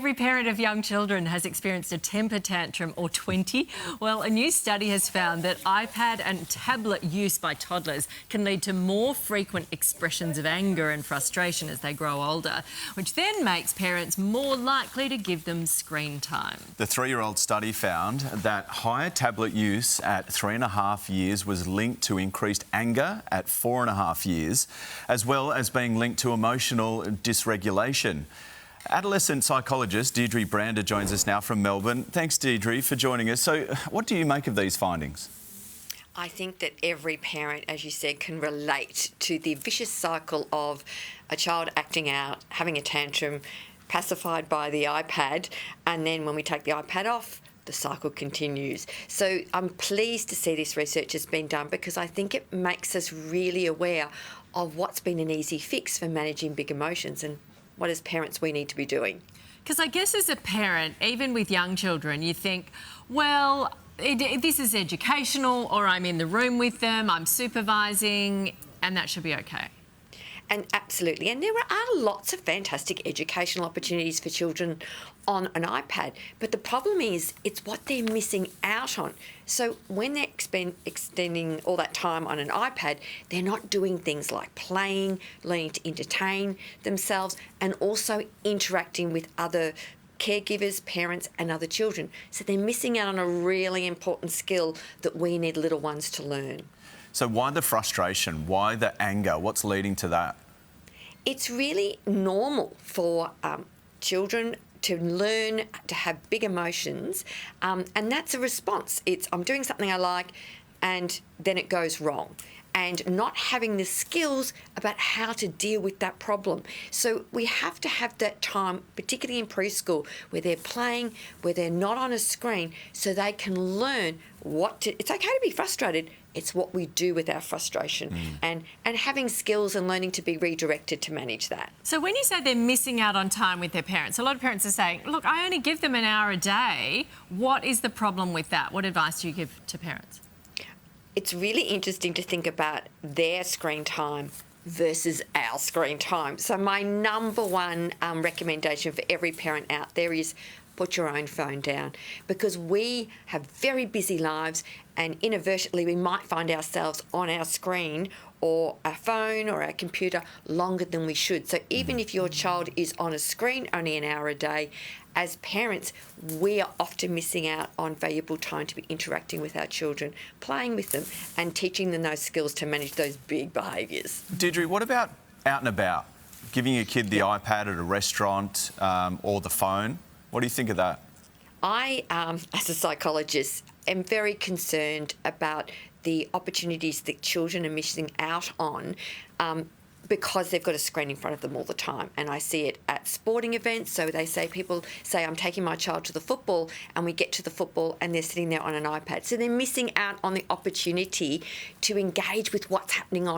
every parent of young children has experienced a temper tantrum or 20. Well, a new study has found that iPad and tablet use by toddlers can lead to more frequent expressions of anger and frustration as they grow older, which then makes parents more likely to give them screen time. The 3-year-old study found that higher tablet use at 3.5 years was linked to increased anger at 4.5 years, as well as being linked to emotional dysregulation. Adolescent psychologist Deirdre Brander joins us now from Melbourne. Thanks, Deirdre, for joining us. So what do you make of these findings? I think that every parent, as you said, can relate to the vicious cycle of a child acting out, having a tantrum, pacified by the iPad, and then when we take the iPad off, the cycle continues. So I'm pleased to see this research has been done because I think it makes us really aware of what's been an easy fix for managing big emotions and what as parents we need to be doing. Because I guess as a parent, even with young children, you think, well, this is educational, or I'm in the room with them, I'm supervising, and that should be okay. And absolutely, and there are lots of fantastic educational opportunities for children on an iPad, but the problem is it's what they're missing out on. So when they're extending all that time on an iPad, they're not doing things like playing, learning to entertain themselves, and also interacting with other caregivers, parents and other children. So they're missing out on a really important skill that we need little ones to learn. So why the frustration? Why the anger? What's leading to that? It's really normal for children to learn to have big emotions, and that's a response. It's I'm doing something I like and then it goes wrong, and not having the skills about how to deal with that problem. So we have to have that time, particularly in preschool, where they're playing, where they're not on a screen, so they can learn it's okay to be frustrated. It's what we do with our frustration and having skills and learning to be redirected to manage that. So when you say they're missing out on time with their parents, a lot of parents are saying, look, I only give them an hour a day. What is the problem with that? What advice do you give to parents? It's really interesting to think about their screen time versus our screen time. So my number one recommendation for every parent out there is put your own phone down, because we have very busy lives and inadvertently we might find ourselves on our screen or our phone or our computer longer than we should. So even if your child is on a screen only an hour a day, as parents, we are often missing out on valuable time to be interacting with our children, playing with them and teaching them those skills to manage those big behaviours. Deirdre, what about out and about? Giving your kid the iPad at a restaurant or the phone? What do you think of that? I, as a psychologist, am very concerned about the opportunities that children are missing out on because they've got a screen in front of them all the time. And I see it at sporting events. So people say, I'm taking my child to the football, and we get to the football and they're sitting there on an iPad. So they're missing out on the opportunity to engage with what's happening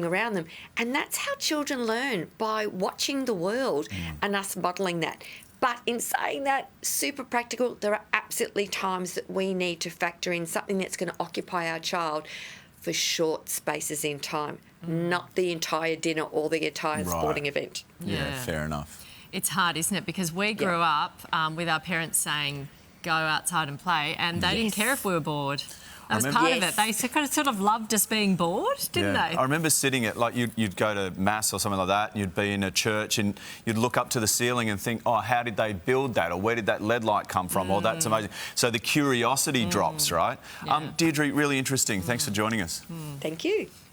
around them. And that's how children learn, by watching the world and us modelling that. But in saying that, super practical, there are absolutely times that we need to factor in something that's going to occupy our child for short spaces in time, not the entire dinner or the entire sporting event. Yeah, fair enough. It's hard, isn't it? Because we grew up with our parents saying, go outside and play, and they didn't care if we were bored. That was part of it. They sort of loved us being bored, didn't they? I remember sitting at, like, you'd go to mass or something like that, and you'd be in a church and you'd look up to the ceiling and think, oh, how did they build that? Or where did that lead light come from? Or that's amazing. So the curiosity drops, right? Yeah. Deirdre, really interesting. Thanks for joining us. Thank you.